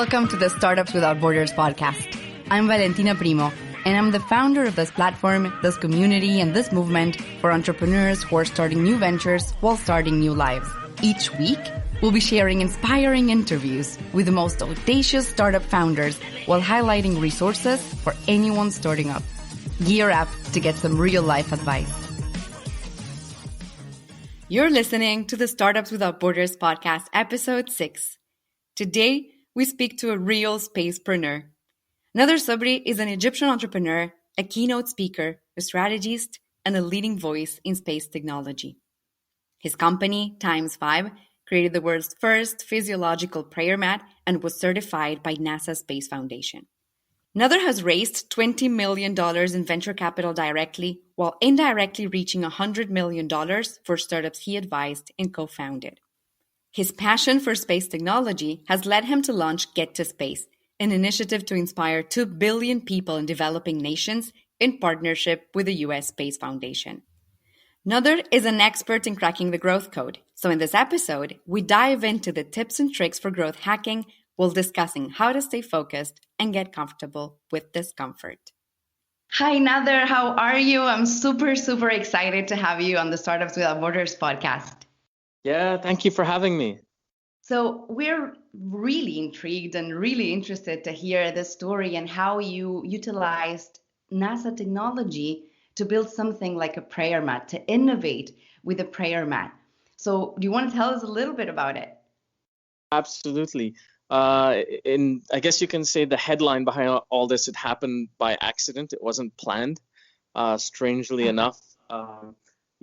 Welcome to the Startups Without Borders podcast. I'm Valentina Primo, and I'm the founder of this platform, this community, and this movement for entrepreneurs who are starting new ventures while starting new lives. Each week, we'll be sharing inspiring interviews with the most audacious startup founders while highlighting resources for anyone starting up. Gear up to get some real-life advice. You're listening to the Startups Without Borders podcast, episode 6. Today, we speak to a real spacepreneur. Nader Sabry is an Egyptian entrepreneur, a keynote speaker, a strategist, and a leading voice in space technology. His company, Times5, created the world's first physiological prayer mat and was certified by NASA Space Foundation. Nader has raised $20 million in venture capital directly, while indirectly reaching $100 million for startups he advised and co-founded. His passion for space technology has led him to launch Get to Space, an initiative to inspire 2 billion people in developing nations in partnership with the U.S. Space Foundation. Nader is an expert in cracking the growth code, so in this episode, we dive into the tips and tricks for growth hacking while discussing how to stay focused and get comfortable with discomfort. Hi, Nader. How are you? I'm super excited to have you on the Startups Without Borders podcast. Yeah, thank you for having me. So we're really intrigued and really interested to hear the story and how you utilized NASA technology to build something like a prayer mat, to innovate with a prayer mat. So do you want to tell us a little bit about it? Absolutely. I guess you can say the headline behind all this, it happened by accident. It wasn't planned, strangely enough.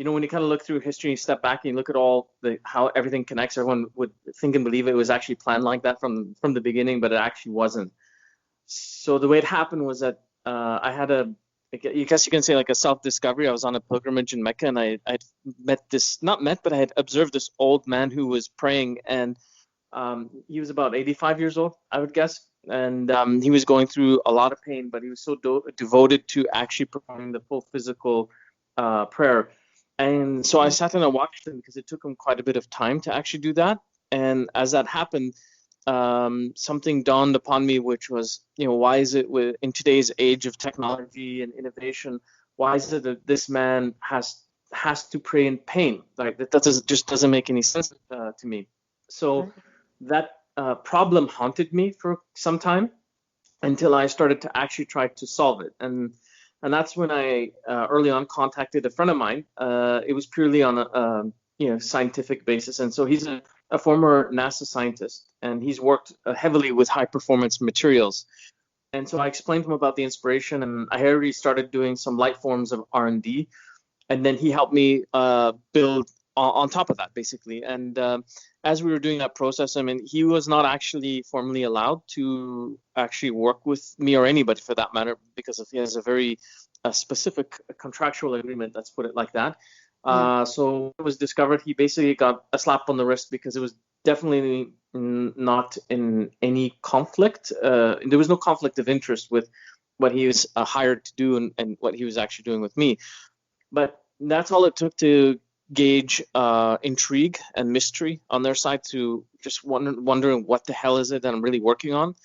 When you kind of look through history, you step back and you look at how everything connects, everyone would think and believe it was actually planned like that from the beginning, but it actually wasn't. So the way it happened was that I had I guess you can say like a self-discovery. I was on a pilgrimage in Mecca, and I had I had observed this old man who was praying, and he was about 85 years old, I would guess. And he was going through a lot of pain, but he was so devoted to actually performing the full physical prayer. And so I sat and I watched him because it took him quite a bit of time to actually do that. And as that happened, something dawned upon me, which was, why is it in today's age of technology and innovation, why is it that this man has to pray in pain? Like that just doesn't make any sense to me. So that problem haunted me for some time until I started to actually try to solve it. And that's when I early on contacted a friend of mine. It was purely on a scientific basis. And so he's a former NASA scientist, and he's worked heavily with high performance materials. And so I explained to him about the inspiration, and I already started doing some light forms of R&D. And then he helped me build on top of that, basically. And as we were doing that process, he was not actually formally allowed to actually work with me or anybody for that matter, because he has a very specific contractual agreement, let's put it like that. So when it was discovered, he basically got a slap on the wrist because it was definitely not in any conflict. There was no conflict of interest with what he was hired to do and what he was actually doing with me. But that's all it took to gauge intrigue and mystery on their side, to just wondering what the hell is it that I'm really working on.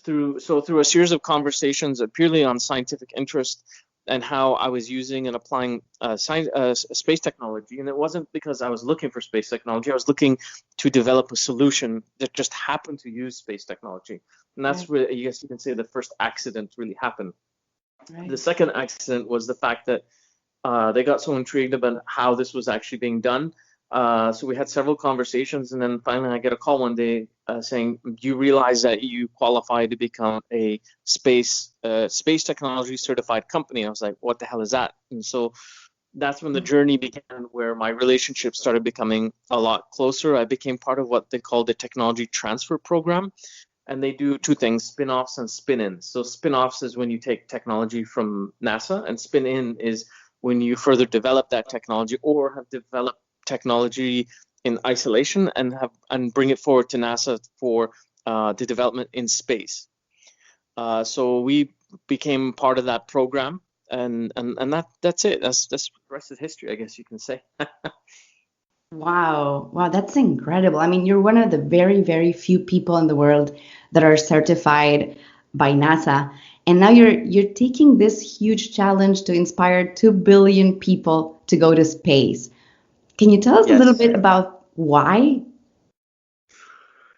Through a series of conversations purely on scientific interest and how I was using and applying space technology. And it wasn't because I was looking for space technology. I was looking to develop a solution that just happened to use space technology. And that's where, I guess you can say, the first accident really happened. Right. The second accident was the fact that they got so intrigued about how this was actually being done. So we had several conversations, and then finally I get a call one day saying, "Do you realize that you qualify to become a space technology certified company?" I was like, "What the hell is that?" And so that's when the journey began, where my relationship started becoming a lot closer. I became part of what they call the technology transfer program. And they do two things: spin-offs and spin-ins. So spin-offs is when you take technology from NASA, and spin-in is when you further develop that technology or have developed technology in isolation and bring it forward to NASA for the development in space. So we became part of that program, and that's it. That's the rest of history, I guess you can say. Wow. Wow, that's incredible. I mean, you're one of the very, very few people in the world that are certified by NASA. And now you're taking this huge challenge to inspire 2 billion people to go to space. Can you tell us a little Yes. bit about why?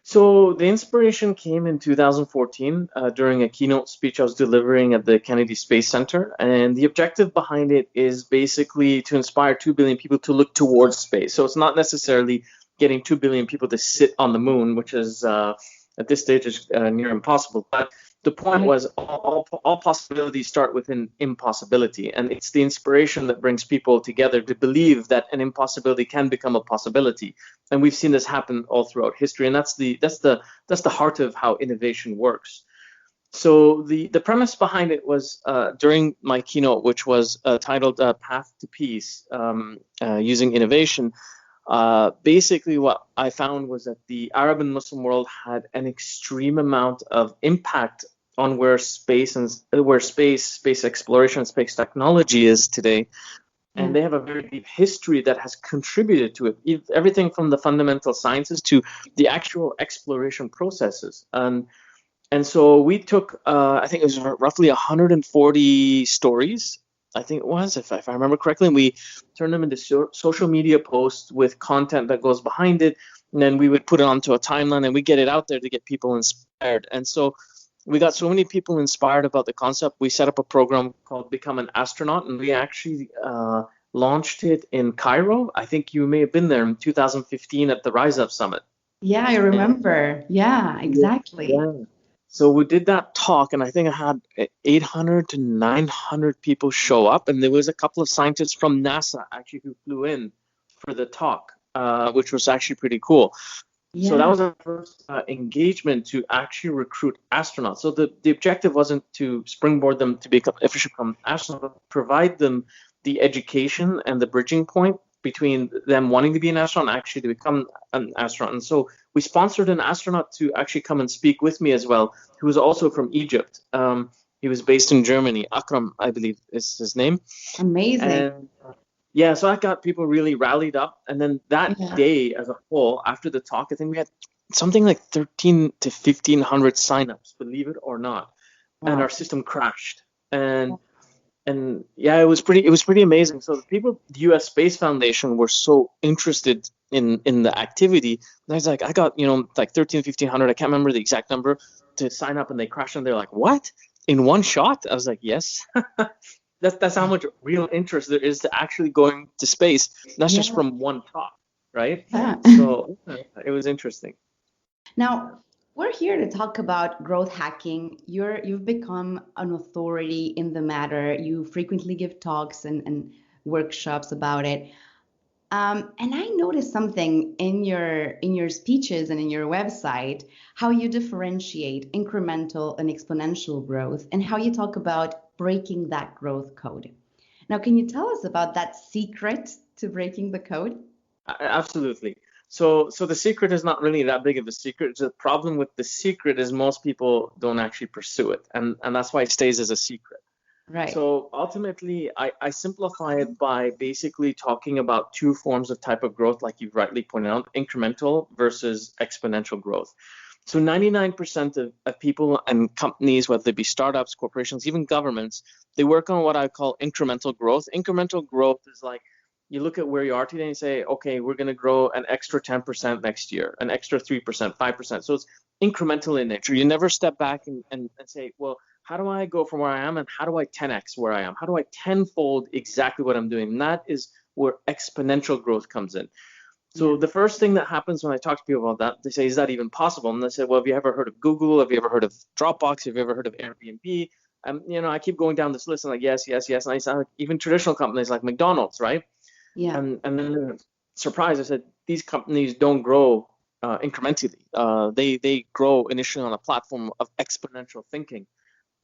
So the inspiration came in 2014 during a keynote speech I was delivering at the Kennedy Space Center. And the objective behind it is basically to inspire 2 billion people to look towards space. So it's not necessarily getting 2 billion people to sit on the moon, which is at this stage is near impossible. But the point Right. was all possibilities start with an impossibility. And it's the inspiration that brings people together to believe that an impossibility can become a possibility. And we've seen this happen all throughout history, and that's the heart of how innovation works. So the premise behind it was during my keynote, which was titled "Path to Peace," using innovation. Basically, what I found was that the Arab and Muslim world had an extreme amount of impact on where space exploration, space technology is today, Yeah. and they have a very deep history that has contributed to it. Everything from the fundamental sciences to the actual exploration processes. And so we took, I think it was roughly 140 stories, I think it was, if I remember correctly, and we turned them into social media posts with content that goes behind it. And then we would put it onto a timeline and we get it out there to get people inspired. And so we got so many people inspired about the concept. We set up a program called Become an Astronaut, and we actually launched it in Cairo. I think you may have been there in 2015 at the Rise Up Summit. Yeah, I And remember. Yeah, exactly. yeah. So we did that talk, and I think I had 800 to 900 people show up, and there was a couple of scientists from NASA actually who flew in for the talk, which was actually pretty cool. So that Yeah. was our first engagement to actually recruit astronauts. So the objective wasn't to springboard them to become official astronauts, but provide them the education and the bridging point between them wanting to be an astronaut and actually to become an astronaut. And so we sponsored an astronaut to actually come and speak with me as well, who was also from Egypt. He was based in Germany. Akram, I believe, is his name. Amazing. And yeah, so I got people really rallied up. And then that Yeah. day as a whole, after the talk, I think we had something like 13 to 1500 signups, believe it or not. And our Wow. system crashed. And yeah, it was pretty amazing. So the people, the US Space Foundation were so interested in the activity. And I was like, I got, like 13, 1500, I can't remember the exact number to sign up, and they crashed and they're like, what? In one shot? I was like, yes. That's how much real interest there is to actually going to space. That's just Yeah. from one talk, right? Yeah. So it was interesting. Now, we're here to talk about growth hacking. You've become an authority in the matter. You frequently give talks and workshops about it. And I noticed something in your speeches and in your website, how you differentiate incremental and exponential growth, and how you talk about breaking that growth code. Now, can you tell us about that secret to breaking the code? Absolutely. So the secret is not really that big of a secret. The problem with the secret is most people don't actually pursue it, and that's why it stays as a secret. Right. So ultimately, I simplify it by basically talking about two forms of type of growth, like you've rightly pointed out, incremental versus exponential growth. So 99% of people and companies, whether they be startups, corporations, even governments, they work on what I call incremental growth. Incremental growth is like you look at where you are today and say, okay, we're going to grow an extra 10% next year, an extra 3%, 5%. So it's incremental in nature. You never step back and say, well, how do I go from where I am and how do I 10x where I am? How do I tenfold exactly what I'm doing? And that is where exponential growth comes in. Yeah. So the first thing that happens when I talk to people about that, they say, is that even possible? And I say, well, have you ever heard of Google? Have you ever heard of Dropbox? Have you ever heard of Airbnb? I keep going down this list and like, yes, yes, yes. And I sound like even traditional companies like McDonald's, right? Yeah. And then surprised, I said, these companies don't grow incrementally. They grow initially on a platform of exponential thinking,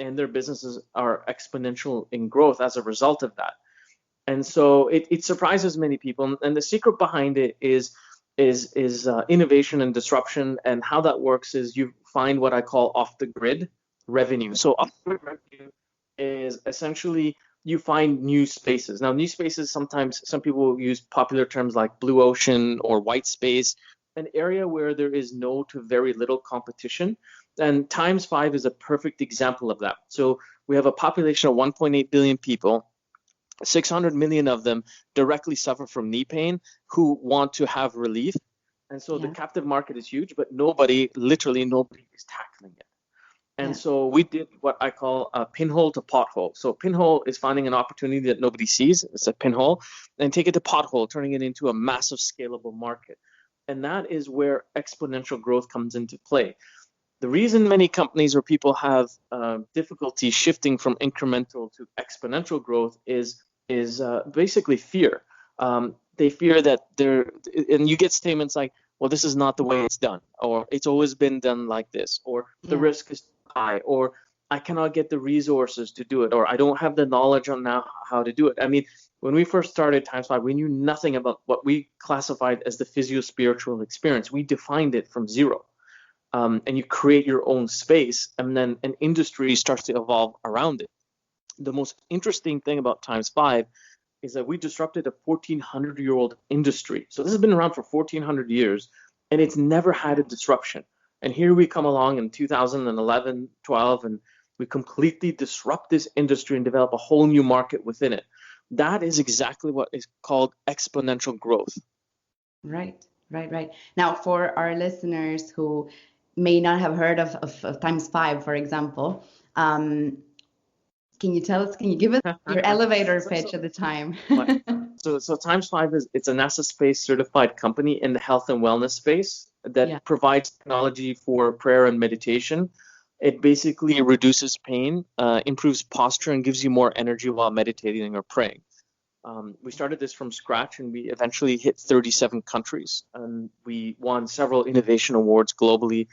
and their businesses are exponential in growth as a result of that. And so it surprises many people. And the secret behind it is innovation and disruption. And how that works is you find what I call off the grid revenue. So off the grid revenue is essentially you find new spaces. Now, new spaces, sometimes some people use popular terms like blue ocean or white space, an area where there is no to very little competition. And times 5 is a perfect example of that. So we have a population of 1.8 billion people. 600 million of them directly suffer from knee pain who want to have relief. And so the captive market is huge, but literally nobody is tackling it. And so we did what I call a pinhole to pothole. So pinhole is finding an opportunity that nobody sees. It's a pinhole, and take it to pothole, turning it into a massive scalable market. And that is where exponential growth comes into play. The reason many companies or people have difficulty shifting from incremental to exponential growth is basically fear. They fear that and you get statements like, well, this is not the way it's done, or it's always been done like this, or the risk is high, or I cannot get the resources to do it, or I don't have the knowledge on now how to do it. I mean, when we first started Times 5, we knew nothing about what we classified as the physio-spiritual experience. We defined it from zero. And you create your own space, and then an industry starts to evolve around it. The most interesting thing about Times 5 is that we disrupted a 1,400-year-old industry. So this has been around for 1,400 years, and it's never had a disruption. And here we come along in 2011, 12, and we completely disrupt this industry and develop a whole new market within it. That is exactly what is called exponential growth. Right. Now, for our listeners who may not have heard of Times 5, for example, can you give us your elevator pitch at the time? So Times 5 it's a NASA space certified company in the health and wellness space that provides technology for prayer and meditation. It basically reduces pain, improves posture, and gives you more energy while meditating or praying. We started this from scratch, and we eventually hit 37 countries, and we won several innovation awards globally.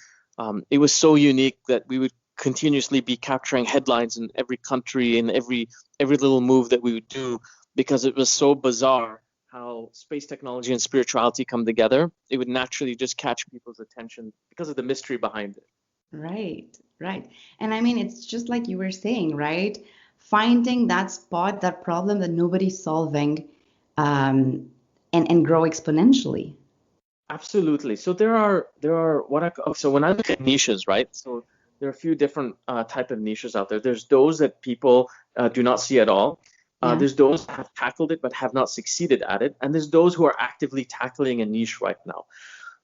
It was so unique that we would continuously be capturing headlines in every country and every little move that we would do, because it was so bizarre how space technology and spirituality come together. It would naturally just catch people's attention because of the mystery behind it. Right. And I mean, it's just like you were saying, right? Finding that spot, that problem that nobody's solving, and grow exponentially. Absolutely. So there are so when I look at niches, right? So there are a few different type of niches out there. There's those that people do not see at all. There's those that have tackled it but have not succeeded at it, and there's those who are actively tackling a niche right now.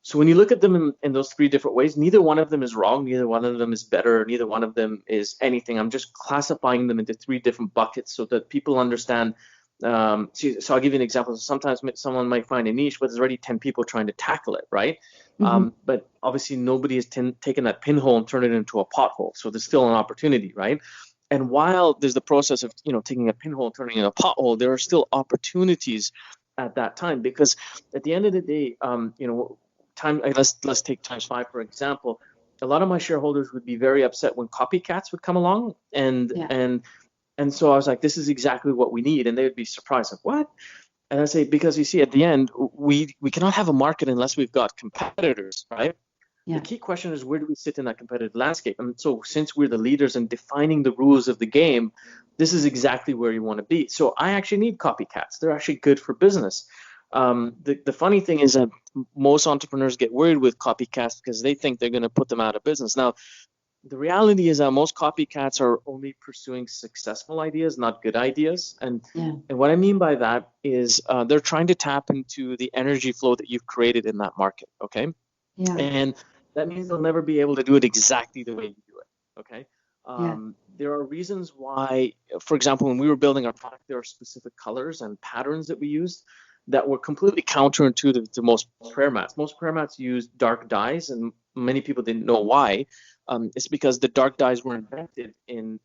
So when you look at them in those three different ways, neither one of them is wrong, neither one of them is better, neither one of them is anything. I'm just classifying them into three different buckets so that people understand. So I'll give you an example. Sometimes someone might find a niche, but there's already 10 people trying to tackle it, right? But obviously nobody has taken that pinhole and turned it into a pothole. So there's still an opportunity, right? And while there's the process of taking a pinhole and turning it into a pothole, there are still opportunities at that time, because at the end of the day, let's take Times 5 for example. A lot of my shareholders would be very upset when copycats would come along, and so I was like, this is exactly what we need, and they would be surprised, like, what? And I say, because you see, at the end, we cannot have a market unless we've got competitors, right? The key question is, where do we sit in that competitive landscape? And so since we're the leaders in defining the rules of the game, this is exactly where you want to be. So I actually need copycats. They're actually good for business. The funny thing is that most entrepreneurs get worried with copycats because they think they're going to put them out of business. Now, the reality is that most copycats are only pursuing successful ideas, not good ideas. And what I mean by that is they're trying to tap into the energy flow that you've created in that market, okay? And that means they'll never be able to do it exactly the way you do it, okay? There are reasons why, for example, when we were building our product, there are specific colors and patterns that we used that were completely counterintuitive to most prayer mats. Most prayer mats use dark dyes, and many people didn't know why. It's because the dark dyes were invented in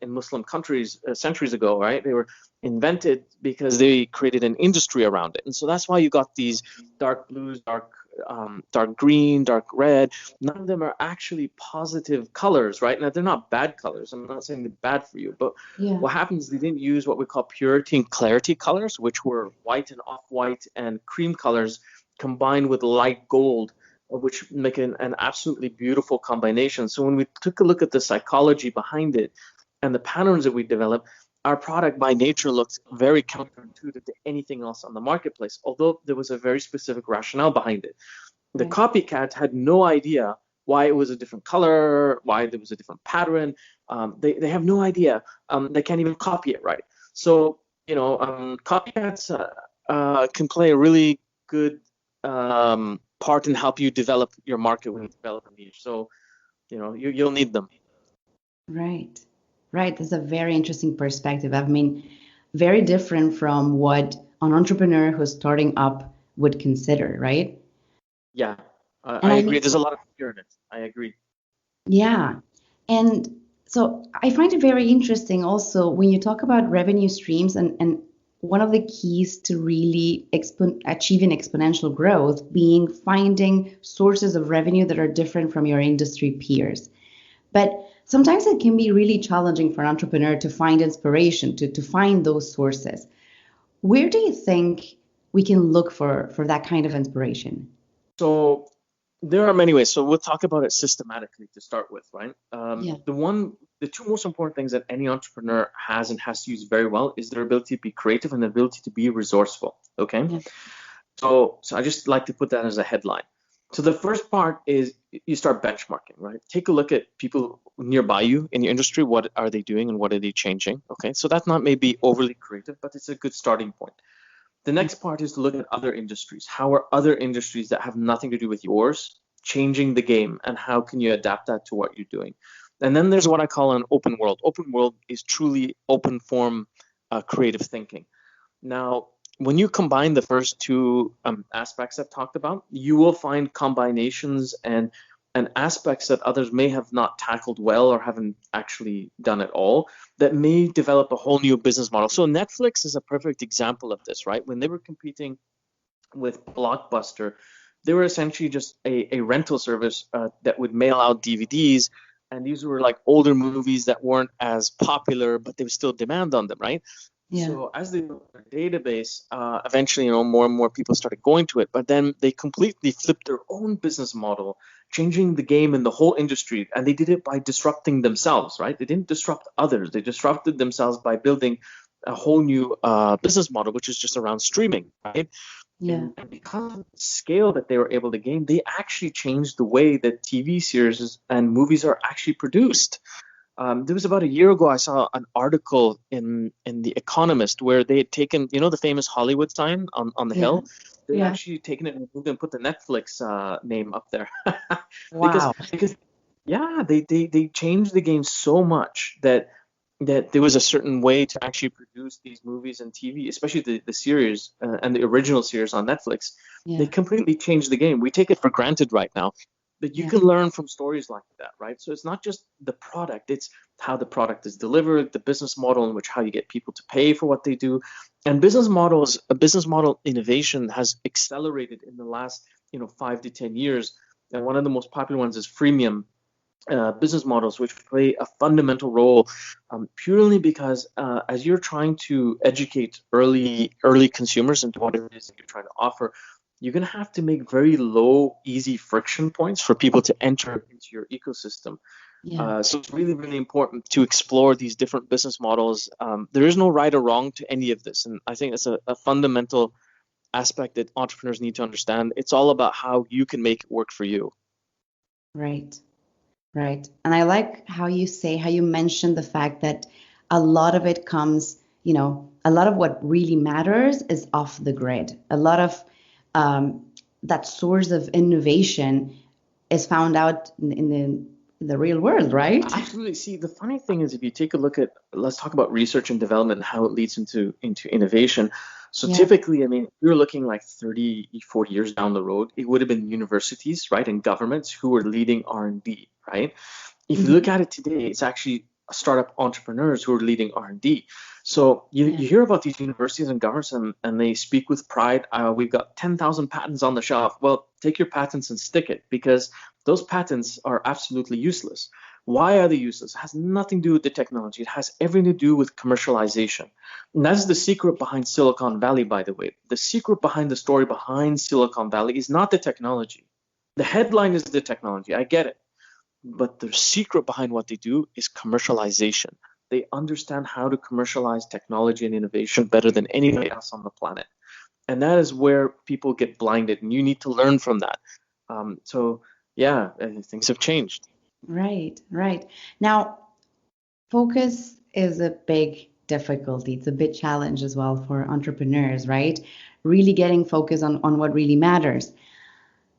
Muslim countries centuries ago, right? They were invented because they created an industry around it. And so that's why you got these dark blues, dark green, dark red. None of them are actually positive colors, right? Now, they're not bad colors. I'm not saying they're bad for you, but what happens is they didn't use what we call purity and clarity colors, which were white and off-white and cream colors combined with light gold, which make an absolutely beautiful combination. So when we took a look at the psychology behind it and the patterns that we developed, our product by nature looks very counterintuitive to anything else on the marketplace, although there was a very specific rationale behind it. The copycats had no idea why it was a different color, why there was a different pattern. They have no idea. They can't even copy it right. So, copycats can play a really good part in help you develop your market when you develop a niche. So, you'll need them. Right. Right. That's a very interesting perspective. I mean, very different from what an entrepreneur who's starting up would consider, right? Yeah, I agree. There's a lot of fear in it. I agree. Yeah. And so I find it very interesting also when you talk about revenue streams and one of the keys to really achieving exponential growth being finding sources of revenue that are different from your industry peers. But sometimes it can be really challenging for an entrepreneur to find inspiration, to find those sources. Where do you think we can look for that kind of inspiration? So there are many ways. So we'll talk about it systematically to start with, right? The two most important things that any entrepreneur has and has to use very well is their ability to be creative and the ability to be resourceful. Okay. Yeah. So I just like to put that as a headline. So the first part is you start benchmarking, right? Take a look at people nearby you in your industry. What are they doing and what are they changing? Okay. So that's not maybe overly creative, but it's a good starting point. The next part is to look at other industries. How are other industries that have nothing to do with yours changing the game, and how can you adapt that to what you're doing? And then there's what I call an open world. Open world is truly open form creative thinking. Now, when you combine the first two aspects I've talked about, you will find combinations and aspects that others may have not tackled well or haven't actually done at all that may develop a whole new business model. So Netflix is a perfect example of this, right? When they were competing with Blockbuster, they were essentially just a rental service that would mail out DVDs. And these were like older movies that weren't as popular, but there was still demand on them, right? Yeah. So as they built their database, eventually, more and more people started going to it. But then they completely flipped their own business model, changing the game in the whole industry. And they did it by disrupting themselves, right? They didn't disrupt others. They disrupted themselves by building a whole new business model, which is just around streaming, right? Yeah. And because of the scale that they were able to gain, they actually changed the way that TV series and movies are actually produced. There was about a year ago, I saw an article in The Economist where they had taken, the famous Hollywood sign on the hill. They actually taken it and moved and put the Netflix name up there. Wow. Because they changed the game so much that there was a certain way to actually produce these movies and TV, especially the series and the original series on Netflix. Yeah. They completely changed the game. We take it for granted right now. But you can learn from stories like that, right? So it's not just the product, it's how the product is delivered, the business model in which how you get people to pay for what they do. And business model innovation has accelerated in the last 5 to 10 years. And one of the most popular ones is freemium business models, which play a fundamental role purely because as you're trying to educate early consumers into what it is that you're trying to offer, you're going to have to make very low, easy friction points for people to enter into your ecosystem. Yeah. So it's really, really important to explore these different business models. There is no right or wrong to any of this. And I think it's a fundamental aspect that entrepreneurs need to understand. It's all about how you can make it work for you. Right. Right. And I like how you mentioned the fact that a lot of it comes, a lot of what really matters is off the grid. A lot of that source of innovation is found out in the real world, right? Absolutely. See, the funny thing is, if you take a look at, let's talk about research and development and how it leads into innovation. So typically, you're looking like 30, 40 years down the road, it would have been universities, right, and governments who were leading R&D, right? If you look at it today, it's actually startup entrepreneurs who are leading R&D. So you hear about these universities and governments and they speak with pride. We've got 10,000 patents on the shelf. Well, take your patents and stick it, because those patents are absolutely useless. Why are they useless? It has nothing to do with the technology. It has everything to do with commercialization. And that's the secret behind Silicon Valley, by the way. The secret behind the story behind Silicon Valley is not the technology. The headline is the technology. I get it. But the secret behind what they do is commercialization. They understand how to commercialize technology and innovation better than anybody else on the planet. And that is where people get blinded, and you need to learn from that. So yeah, things have changed. Right, right. Now, focus is a big difficulty. It's a big challenge as well for entrepreneurs, right? Really getting focus on what really matters.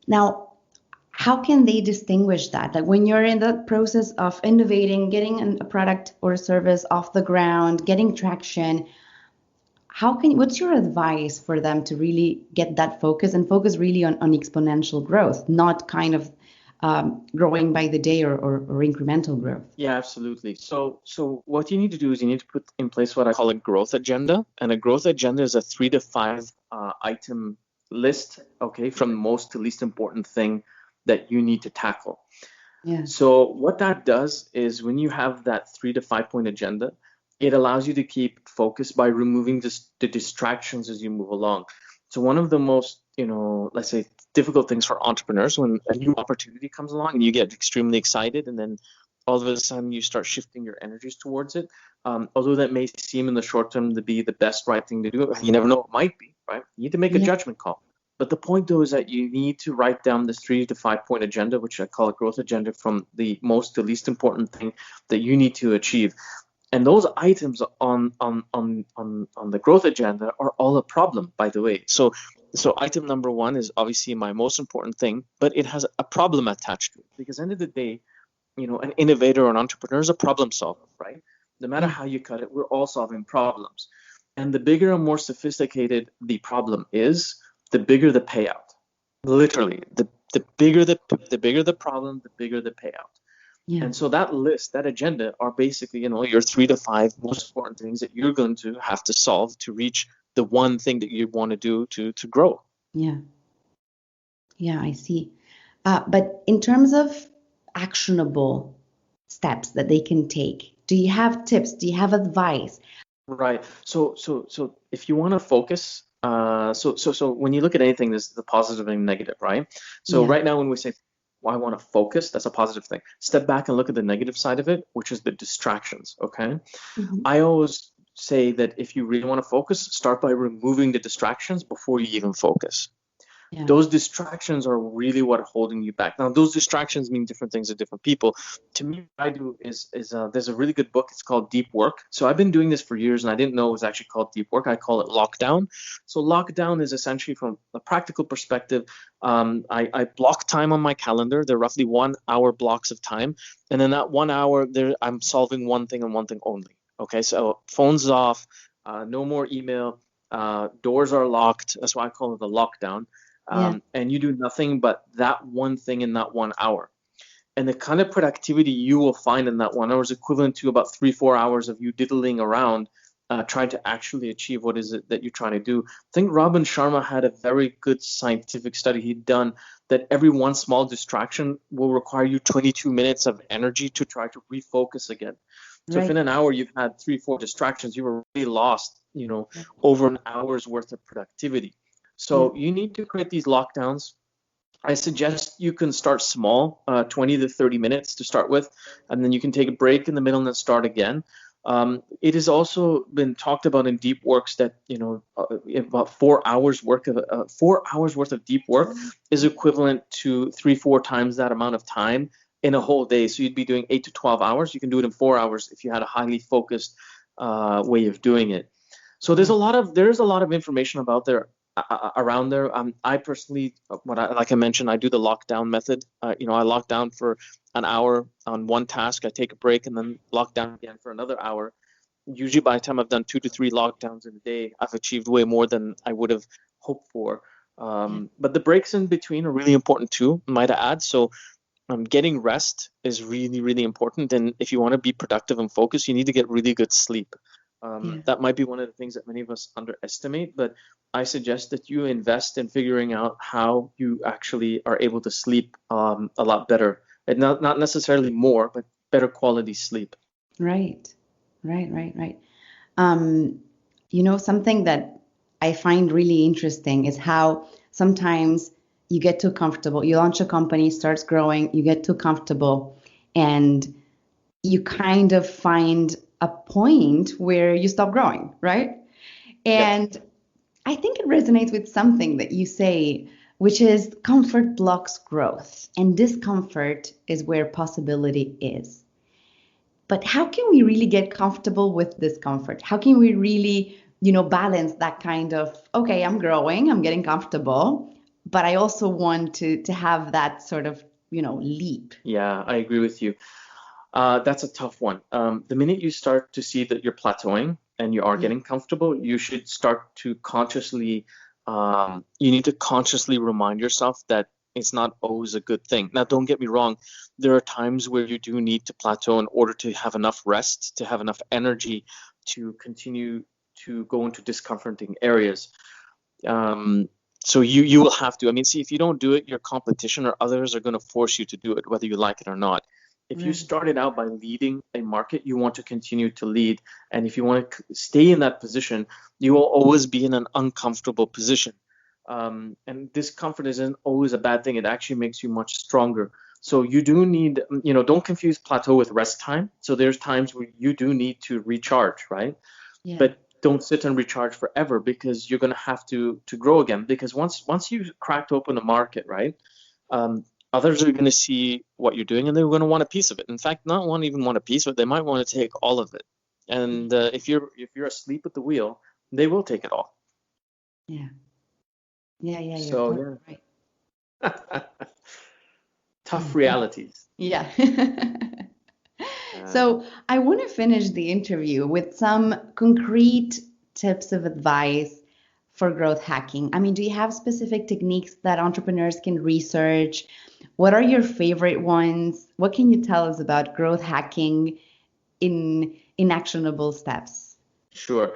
Now, how can they distinguish that? Like when you're in the process of innovating, getting a product or a service off the ground, getting traction, what's your advice for them to really get that focus and focus really on exponential growth, not kind of growing by the day or incremental growth? Yeah, absolutely. So what you need to do is you need to put in place what I call a growth agenda. And a growth agenda is a 3 to 5 item list, okay, from most to least important thing that you need to tackle. Yeah. So what that does is when you have that 3 to 5 point agenda, it allows you to keep focused by removing the distractions as you move along. So one of the most, let's say, difficult things for entrepreneurs when a new opportunity comes along and you get extremely excited, and then all of a sudden you start shifting your energies towards it. Although that may seem in the short term to be the best right thing to do, you never know, it might be, right? You need to make a judgment call. But the point, though, is that you need to write down this 3 to 5 point agenda, which I call a growth agenda, from the most to least important thing that you need to achieve. And those items on the growth agenda are all a problem, by the way. So item number 1 is obviously my most important thing, but it has a problem attached to it. Because at the end of the day, an innovator or an entrepreneur is a problem solver, right? No matter how you cut it, we're all solving problems. And the bigger and more sophisticated the problem is, the bigger the payout. Literally, the bigger the problem, the bigger the payout. Yeah. And so that list, that agenda, are basically, your 3 to 5 most important things that you're going to have to solve to reach the one thing that you want to do to grow. Yeah. Yeah, I see. But in terms of actionable steps that they can take, do you have tips? Do you have advice? Right. So if you want to focus, so when you look at anything, there's the positive and negative, right? So right now when we say, I want to focus, that's a positive thing. Step back and look at the negative side of it, which is the distractions, okay? Mm-hmm. I always say that if you really want to focus, start by removing the distractions before you even focus. Yeah. Those distractions are really what are holding you back. Now, those distractions mean different things to different people. To me, what I do is there's a really good book. It's called Deep Work. So I've been doing this for years, and I didn't know it was actually called Deep Work. I call it lockdown. So lockdown is essentially, from a practical perspective, I block time on my calendar. They're roughly 1 hour blocks of time. And in that 1 hour, I'm solving one thing and one thing only. Okay, so phones off, no more email, doors are locked. That's why I call it the lockdown. And you do nothing but that one thing in that 1 hour. And the kind of productivity you will find in that 1 hour is equivalent to about 3-4 hours of you diddling around, trying to actually achieve what is it that you're trying to do. I think Robin Sharma had a very good scientific study he'd done that every one small distraction will require you 22 minutes of energy to try to refocus again. So if in an hour you've had 3-4 distractions, you were really lost, over an hour's worth of productivity. So you need to create these lockdowns. I suggest you can start small, 20 to 30 minutes to start with, and then you can take a break in the middle and then start again. It has also been talked about in deep works that about 4 hours worth of deep work is equivalent to 3-4 times that amount of time in a whole day. So you'd be doing 8 to 12 hours. You can do it in 4 hours if you had a highly focused way of doing it. So there's a lot of information around there. I personally, like I mentioned, I do the lockdown method. I lock down for an hour on one task. I take a break and then lock down again for another hour. Usually by the time I've done 2 to 3 lockdowns in a day, I've achieved way more than I would have hoped for. But the breaks in between are really important too, might I add. So getting rest is really, really important. And if you want to be productive and focused, you need to get really good sleep. That might be one of the things that many of us underestimate, but I suggest that you invest in figuring out how you actually are able to sleep a lot better, and not necessarily more, but better quality sleep. Right. Something that I find really interesting is how sometimes you get too comfortable. You launch a company, starts growing, you get too comfortable, and you kind of find a point where you stop growing, right? And I think it resonates with something that you say, which is comfort blocks growth, and discomfort is where possibility is. But how can we really get comfortable with discomfort? How can we really, balance that kind of, okay, I'm growing, I'm getting comfortable, but I also want to have that sort of, leap. Yeah, I agree with you. That's a tough one. The minute you start to see that you're plateauing and you are getting comfortable, you should start to consciously, you need to consciously remind yourself that it's not always a good thing. Now, don't get me wrong. There are times where you do need to plateau in order to have enough rest, to have enough energy to continue to go into discomforting areas. So you will have to. I mean, see, if you don't do it, your competition or others are going to force you to do it, whether you like it or not. If you started out by leading a market, you want to continue to lead. And if you want to stay in that position, you will always be in an uncomfortable position. And discomfort isn't always a bad thing. It actually makes you much stronger. So you do need, don't confuse plateau with rest time. So there's times where you do need to recharge, right? Yeah. But don't sit and recharge forever, because you're going to have to grow again. Because once you've cracked open the market, right? Others are going to see what you're doing and they're going to want a piece of it. In fact, not even want a piece of it, they might want to take all of it. And if you're asleep at the wheel, they will take it all. Yeah. You're So totally right. Tough realities. Yeah. So I want to finish the interview with some concrete tips of advice for growth hacking. I mean, do you have specific techniques that entrepreneurs can research? What are your favorite ones? What can you tell us about growth hacking in actionable steps? Sure.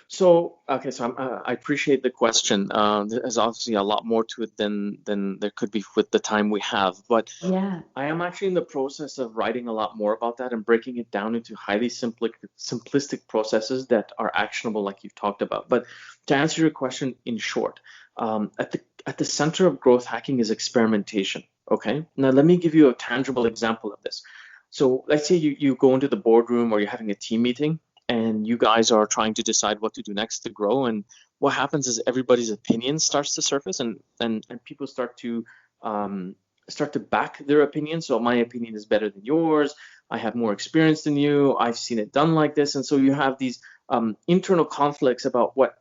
So, okay, so I appreciate the question. There's obviously a lot more to it than there could be with the time we have. But Yeah. I am actually in the process of writing a lot more about that and breaking it down into highly simplistic processes that are actionable, like you've talked about. But to answer your question in short, at the center of growth hacking is experimentation. Okay. Now let me give you a tangible example of this. So let's say you go into the boardroom or you're having a team meeting and you guys are trying to decide what to do next to grow. And what happens is everybody's opinion starts to surface and people start to back their opinion. So my opinion is better than yours. I have more experience than you. I've seen it done like this. And so you have these internal conflicts about what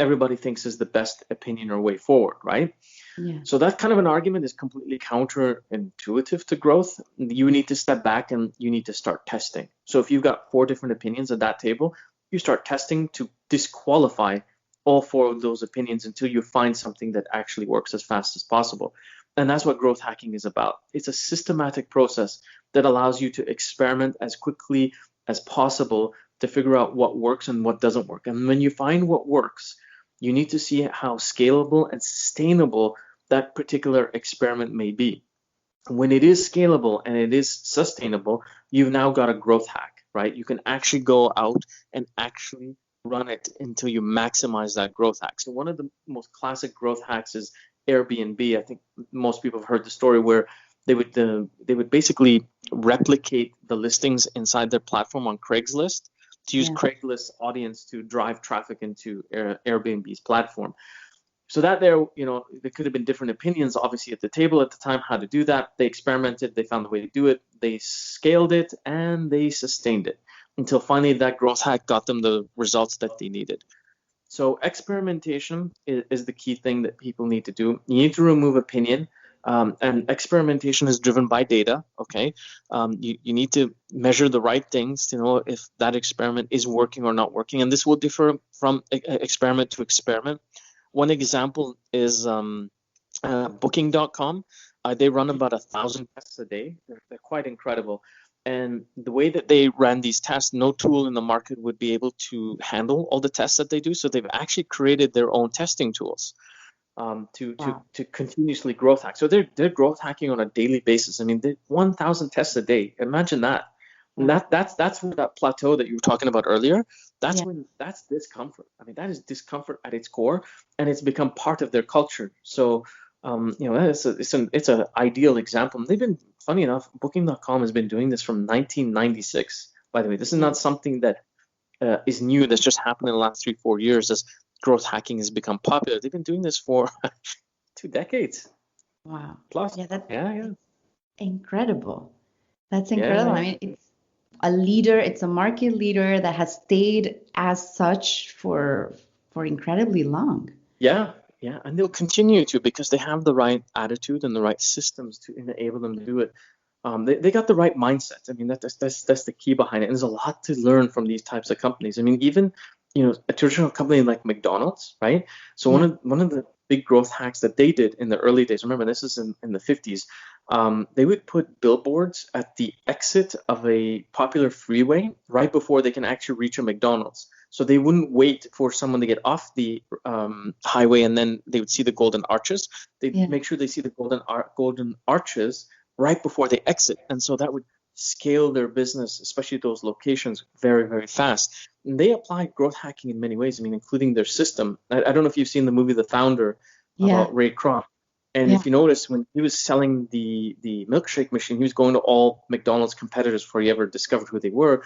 everybody thinks is the best opinion or way forward, right? Yeah. So that kind of an argument is completely counterintuitive to growth. You need to step back and you need to start testing. So if you've got 4 different opinions at that table, you start testing to disqualify all 4 of those opinions until you find something that actually works as fast as possible. And that's what growth hacking is about. It's a systematic process that allows you to experiment as quickly as possible to figure out what works and what doesn't work. And when you find what works, you need to see how scalable and sustainable that particular experiment may be. When it is scalable and it is sustainable, you've now got a growth hack, right? You can actually go out and actually run it until you maximize that growth hack. So one of the most classic growth hacks is Airbnb. I think most people have heard the story where they would basically replicate the listings inside their platform on Craigslist to use Craigslist audience to drive traffic into Airbnb's platform. So that there could have been different opinions, obviously, at the table at the time, how to do that. They experimented, they found a way to do it, they scaled it, and they sustained it until finally that growth hack got them the results that they needed. So experimentation is the key thing that people need to do. You need to remove opinion, and experimentation is driven by data, okay? You need to measure the right things to know if that experiment is working or not working, and this will differ from experiment to experiment. One example is Booking.com. They run about 1,000 tests a day. They're quite incredible. And the way that they ran these tests, no tool in the market would be able to handle all the tests that they do. So they've actually created their own testing tools to continuously growth hack. So they're growth hacking on a daily basis. I mean, 1,000 tests a day. Imagine that. And that's where that plateau that you were talking about earlier, that's discomfort. I mean, that is discomfort at its core, and it's become part of their culture. So, it's an ideal example. And they've been, funny enough, Booking.com has been doing this from 1996. By the way, this is not something that is new. That's just happened in the last 3-4 years as growth hacking has become popular. They've been doing this for 2 decades. Wow. Plus. Yeah, that's Yeah. incredible. That's incredible. Yeah. I mean, it's a leader, it's a market leader that has stayed as such for incredibly long. Yeah, and they'll continue to because they have the right attitude and the right systems to enable them to do it. They got the right mindset. I mean, that's the key behind it. And there's a lot to learn from these types of companies. I mean, even a traditional company like McDonald's, right? So one of the big growth hacks that they did in the early days. Remember, this is in the 50s. They would put billboards at the exit of a popular freeway right before they can actually reach a McDonald's. So they wouldn't wait for someone to get off the highway and then they would see the golden arches. They'd make sure they see the golden arches right before they exit. And so that would scale their business, especially those locations, very, very fast. And they apply growth hacking in many ways, I mean, including their system. I don't know if you've seen the movie The Founder about Ray Kroc. And if you notice, when he was selling the milkshake machine, he was going to all McDonald's competitors before he ever discovered who they were.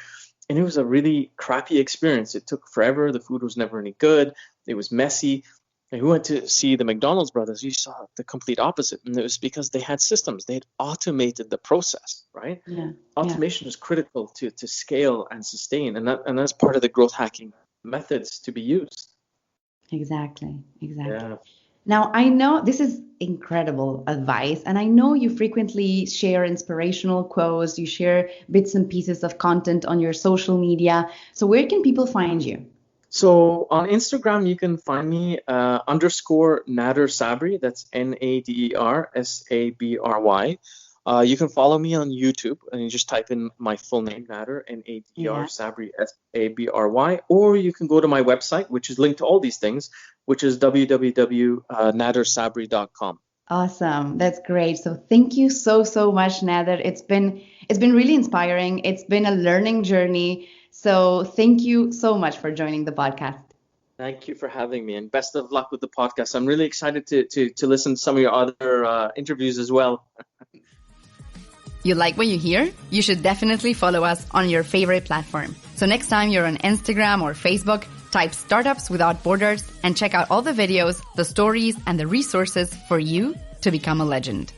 And it was a really crappy experience. It took forever. The food was never any good. It was messy. And we went to see the McDonald's brothers. You saw the complete opposite. And it was because they had systems. They had automated the process, right? Automation is critical to scale and sustain. And that's part of the growth hacking methods to be used. Exactly. Yeah. Now, I know this is incredible advice, and I know you frequently share inspirational quotes, you share bits and pieces of content on your social media. So where can people find you? So on Instagram, you can find me _Nader Sabry. That's Nader Sabry. You can follow me on YouTube and you just type in my full name, Nader, Nader Sabry, Sabry. Or you can go to my website, which is linked to all these things, which is www.nadersabry.com. Awesome. That's great. So thank you so much, Nader. It's been really inspiring. It's been a learning journey. So thank you so much for joining the podcast. Thank you for having me, and best of luck with the podcast. I'm really excited to listen to some of your other interviews as well. You like what you hear? You should definitely follow us on your favorite platform. So next time you're on Instagram or Facebook, type Startups Without Borders and check out all the videos, the stories, and the resources for you to become a legend.